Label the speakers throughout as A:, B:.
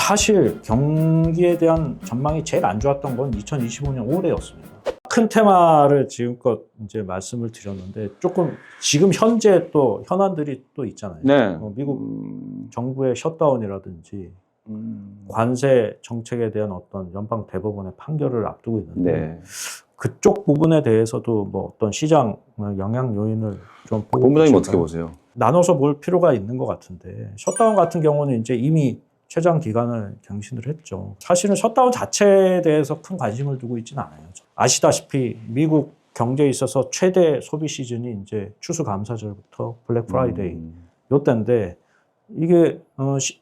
A: 사실 경기에 대한 전망이 제일 안 좋았던 건 2025년 올해였습니다. 큰 테마를 지금껏 이제 말씀을 드렸는데 조금 지금 현재 또 현안들이 또 있잖아요.
B: 네.
A: 미국 정부의 셧다운이라든지 관세 정책에 대한 어떤 연방 대법원의 판결을 앞두고 있는데
B: 네.
A: 그쪽 부분에 대해서도 뭐 어떤 시장 영향 요인을 좀 보고
B: 본부장님
A: 계실까요?
B: 어떻게 보세요?
A: 나눠서 볼 필요가 있는 것 같은데 셧다운 같은 경우는 이제 이미 최장 기간을 갱신을 했죠. 사실은 셧다운 자체에 대해서 큰 관심을 두고 있지는 않아요. 아시다시피 미국 경제에 있어서 최대 소비 시즌이 이제 추수감사절부터 블랙 프라이데이 요때인데 이게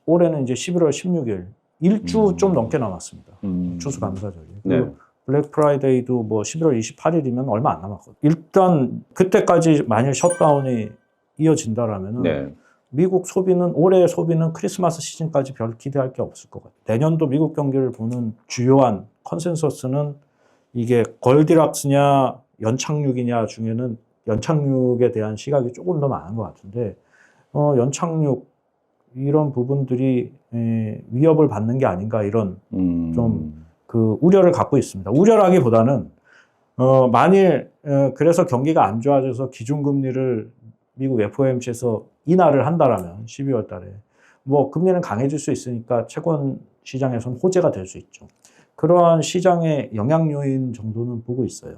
A: 올해는 이제 11월 16일 일주 좀 넘게 남았습니다. 추수감사절이.
B: 네.
A: 블랙 프라이데이도 뭐 11월 28일이면 얼마 안 남았거든요. 일단 그때까지 만일 셧다운이 이어진다라면은
B: 네.
A: 미국 소비는 올해의 소비는 크리스마스 시즌까지 별 기대할 게 없을 것 같아요. 내년도 미국 경기를 보는 주요한 컨센서스는 이게 골디락스냐 연착륙이냐 중에는 연착륙에 대한 시각이 조금 더 많은 것 같은데 연착륙 이런 부분들이 위협을 받는 게 아닌가 이런 좀 그 우려를 갖고 있습니다. 우려라기보다는 만일 그래서 경기가 안 좋아져서 기준금리를 미국 FOMC에서 인하를 한다라면 12월 달에 뭐 금리는 강해질 수 있으니까 채권 시장에서는 호재가 될 수 있죠. 그러한 시장의 영향 요인 정도는 보고 있어요.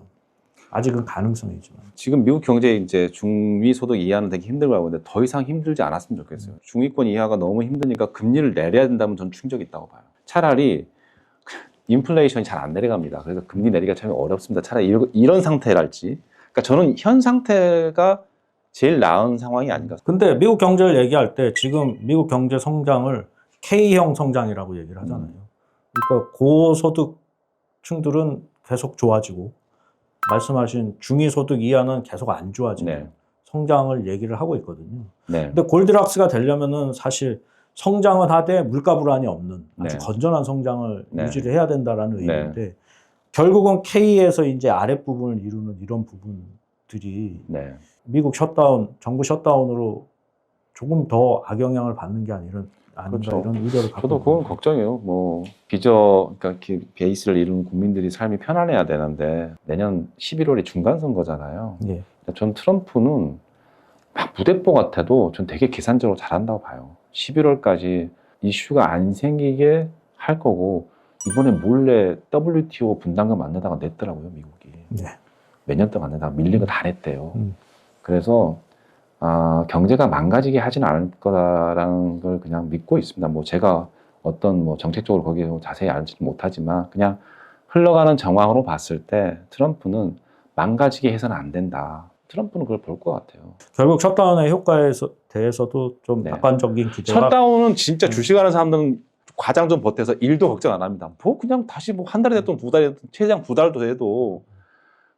A: 아직은 가능성이지만.
B: 지금 미국 경제 이제 중위 소득 이하는 되게 힘들고 하는데 더 이상 힘들지 않았으면 좋겠어요. 중위권 이하가 너무 힘드니까 금리를 내려야 된다면 전 충격이 있다고 봐요. 차라리 인플레이션이 잘 안 내려갑니다. 그래서 금리 내리기가 참 어렵습니다. 차라리 이런 상태랄지. 그러니까 저는 현 상태가 제일 나은 상황이 아닌가.
A: 근데 미국 경제를 얘기할 때 지금 미국 경제 성장을 K형 성장이라고 얘기를 하잖아요. 그러니까 고소득층들은 계속 좋아지고 말씀하신 중위소득 이하는 계속 안 좋아지는
B: 네.
A: 성장을 얘기를 하고 있거든요.
B: 네.
A: 근데 골디락스가 되려면은 사실 성장은 하되 물가 불안이 없는 아주
B: 네.
A: 건전한 성장을
B: 네.
A: 유지를 해야 된다라는 의미인데 결국은 K에서 이제 아랫부분을 이루는 이런 부분들이
B: 네.
A: 미국 셧다운, 정부 셧다운으로 조금 더 악영향을 받는 게 아닌가
B: 그렇죠.
A: 이런 우려를 갖고
B: 저도 그건 걱정이에요. 뭐 그러니까 베이스를 이루는 국민들이 삶이 편안해야 되는데 내년 11월이 중간 선거잖아요.
A: 예.
B: 전 트럼프는 막 무대뽀 같아도 전 되게 계산적으로 잘한다고 봐요. 11월까지 이슈가 안 생기게 할 거고 이번에 몰래 WTO 분담금 안 내다가 냈더라고요, 미국이.
A: 네.
B: 몇 년 동안 안 내다가 밀린 거 다 냈대요. 그래서 경제가 망가지게 하진 않을 거라는 걸 그냥 믿고 있습니다. 뭐 제가 어떤 뭐 정책적으로 거기에 자세히 알지는 못하지만 그냥 흘러가는 정황으로 봤을 때 트럼프는 망가지게 해서는 안 된다. 트럼프는 그걸 볼 것 같아요.
A: 결국 셧다운의 효과에 대해서도 좀
B: 네.
A: 낙관적인 기대가
B: 셧다운은 진짜 주식하는 사람들은 과장 좀 보태서 일도 걱정 안 합니다. 뭐 그냥 다시 뭐 한 달이 됐든 두 달이 됐든 최장 두 달도 돼도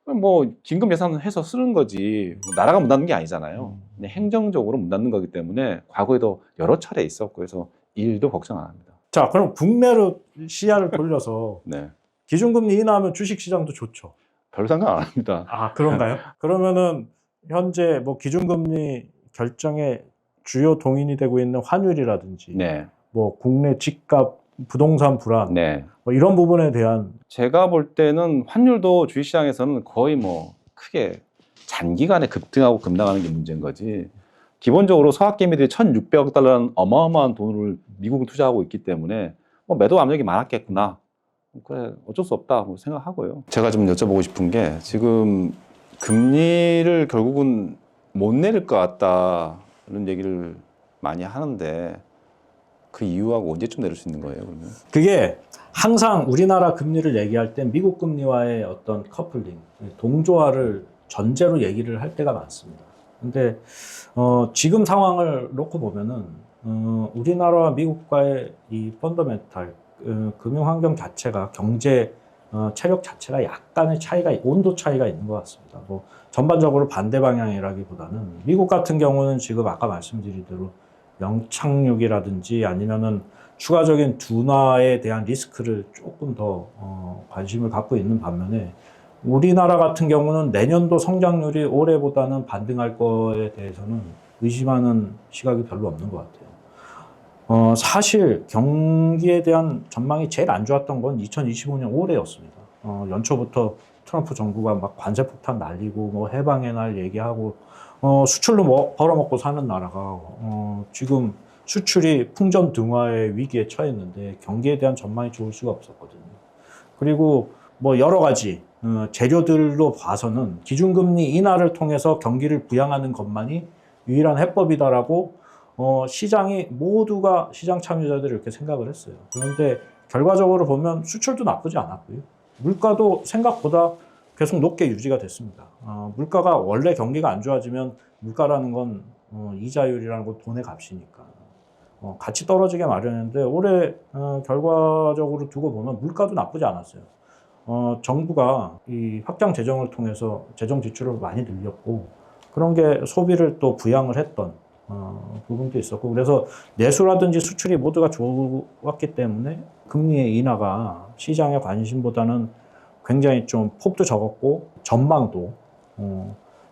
B: 뭐 긴급 예산을 해서 쓰는 거지 나라가 문 닫는 게 아니잖아요. 그냥 행정적으로 문 닫는 거기 때문에 과거에도 여러 차례 있었고 그래서 일도 걱정 안 합니다.
A: 자, 그럼 국내로 시야를 돌려서
B: 네.
A: 기준금리 인하하면 주식시장도 좋죠.
B: 별 상관 안 합니다.
A: 아, 그런가요? 그러면은 현재 뭐 기준금리 결정에 주요 동인이 되고 있는 환율이라든지
B: 네.
A: 뭐 국내 집값, 부동산 불안
B: 네.
A: 뭐 이런 부분에 대한
B: 제가 볼 때는 환율도 주식시장에서는 거의 뭐 크게 장기간에 급등하고 급락하는 게 문제인 거지. 기본적으로 서학개미들이 1,600억 달러라는 어마어마한 돈을 미국에 투자하고 있기 때문에 뭐 매도 압력이 많았겠구나. 그래 어쩔 수 없다 뭐 생각하고요. 제가 좀 여쭤보고 싶은 게 지금 금리를 결국은 못 내릴 것 같다는 얘기를 많이 하는데 그 이유하고 언제쯤 내릴 수 있는 거예요, 그러면?
A: 그게 항상 우리나라 금리를 얘기할 때 미국 금리와의 어떤 커플링, 동조화를 전제로 얘기를 할 때가 많습니다. 근데 지금 상황을 놓고 보면은 우리나라와 미국과의 이 펀더멘탈 금융 환경 자체가 경제 체력 자체가 약간의 차이가 온도 차이가 있는 것 같습니다. 뭐 전반적으로 반대 방향이라기보다는 미국 같은 경우는 지금 아까 말씀드린 대로 영착륙이라든지 아니면은 추가적인 둔화에 대한 리스크를 조금 더 관심을 갖고 있는 반면에 우리나라 같은 경우는 내년도 성장률이 올해보다는 반등할 거에 대해서는 의심하는 시각이 별로 없는 것 같아요. 사실 경기에 대한 전망이 제일 안 좋았던 건 2025년 올해였습니다. 연초부터 트럼프 정부가 막 관세 폭탄 날리고 뭐 해방의 날 얘기하고 수출로 벌어먹고 사는 나라가 지금 수출이 풍전등화의 위기에 처했는데 경기에 대한 전망이 좋을 수가 없었거든요. 그리고 뭐 여러 가지 재료들로 봐서는 기준금리 인하를 통해서 경기를 부양하는 것만이 유일한 해법이다라고 시장이 모두가 시장 참여자들이 이렇게 생각을 했어요. 그런데 결과적으로 보면 수출도 나쁘지 않았고요. 물가도 생각보다 계속 높게 유지가 됐습니다. 물가가 원래 경기가 안 좋아지면 물가라는 건 이자율이라는 건 돈의 값이니까 같이 떨어지게 마련인데 올해 결과적으로 두고 보면 물가도 나쁘지 않았어요. 정부가 이 확장 재정을 통해서 재정 지출을 많이 늘렸고 그런 게 소비를 또 부양을 했던 부분도 있었고 그래서 내수라든지 수출이 모두가 좋았기 때문에 금리의 인하가 시장의 관심보다는 굉장히 좀 폭도 적었고 전망도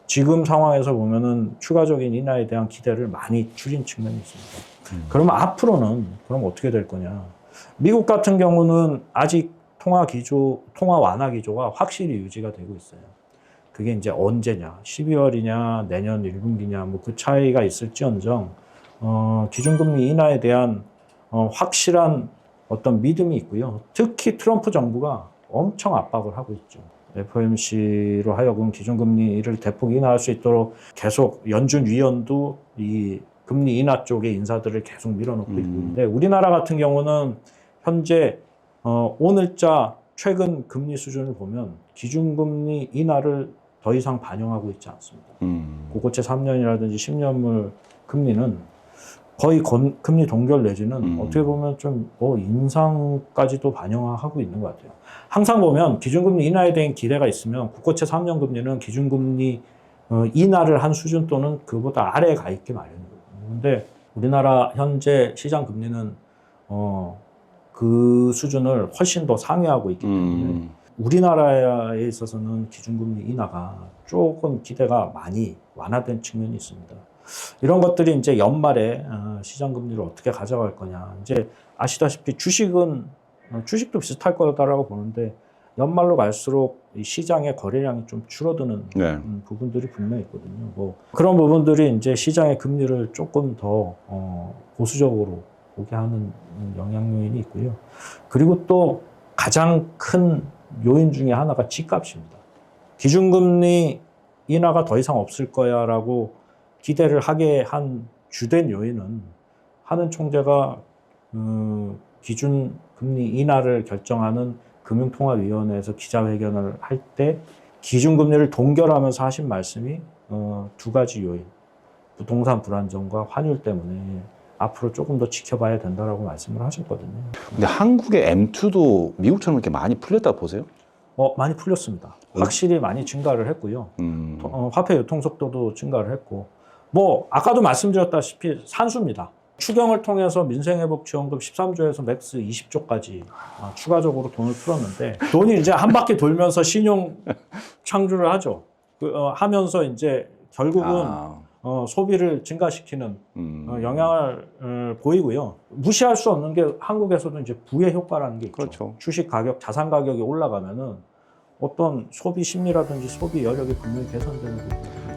A: 지금 상황에서 보면은 추가적인 인하에 대한 기대를 많이 줄인 측면이 있습니다. 그러면 앞으로는 그럼 어떻게 될 거냐? 미국 같은 경우는 아직 통화 완화 기조가 확실히 유지가 되고 있어요. 그게 이제 언제냐? 12월이냐, 내년 1분기냐, 뭐 그 차이가 있을지언정, 기준금리 인하에 대한 확실한 어떤 믿음이 있고요. 특히 트럼프 정부가 엄청 압박을 하고 있죠. FOMC로 하여금 기준금리를 대폭 인하할 수 있도록 계속 연준 위원도 이 금리 인하 쪽의 인사들을 계속 밀어넣고 있고 있는데 우리나라 같은 경우는 현재 오늘자 최근 금리 수준을 보면 기준금리 인하를 더 이상 반영하고 있지 않습니다. 고고채 3년이라든지 10년물 금리는 거의 금리 동결 내지는 어떻게 보면 좀 인상까지도 반영하고 있는 것 같아요. 항상 보면 기준금리 인하에 대한 기대가 있으면 국고채 3년 금리는 기준금리 인하를 한 수준 또는 그보다 아래에 가 있기 마련이거든요. 그런데 우리나라 현재 시장 금리는 그 수준을 훨씬 더 상회하고 있기 때문에 우리나라에 있어서는 기준금리 인하가 조금 기대가 많이 완화된 측면이 있습니다. 이런 것들이 이제 연말에 시장 금리를 어떻게 가져갈 거냐. 이제 아시다시피 주식도 비슷할 거다라고 보는데 연말로 갈수록 이 시장의 거래량이 좀 줄어드는 부분들이 분명히 있거든요. 뭐 그런 부분들이 이제 시장의 금리를 조금 더 보수적으로 보게 하는 영향 요인이 있고요. 그리고 또 가장 큰 요인 중에 하나가 집값입니다. 기준금리 인하가 더 이상 없을 거야라고 기대를 하게 한 주된 요인은 하는 총재가 기준금리 인하를 결정하는 금융통화위원회에서 기자회견을 할 때 기준금리를 동결하면서 하신 말씀이 두 가지 요인, 부동산 불안정과 환율 때문에 앞으로 조금 더 지켜봐야 된다라고 말씀을 하셨거든요.
B: 근데 한국의 M2도 미국처럼 이렇게 많이 풀렸다고 보세요?
A: 많이 풀렸습니다. 확실히 많이 증가를 했고요. 화폐 유통 속도도 증가를 했고, 뭐 아까도 말씀드렸다시피 산수입니다. 추경을 통해서 민생회복 지원금 13조에서 맥스 20조까지 추가적으로 돈을 풀었는데 돈이 이제 한 바퀴 돌면서 신용 창조를 하죠. 하면서 이제 결국은 소비를 증가시키는 영향을 보이고요. 무시할 수 없는 게 한국에서도 이제 부의 효과라는 게 있죠.
B: 그렇죠.
A: 주식 가격, 자산 가격이 올라가면은 어떤 소비 심리라든지 소비 여력이 분명히 개선되는 거죠.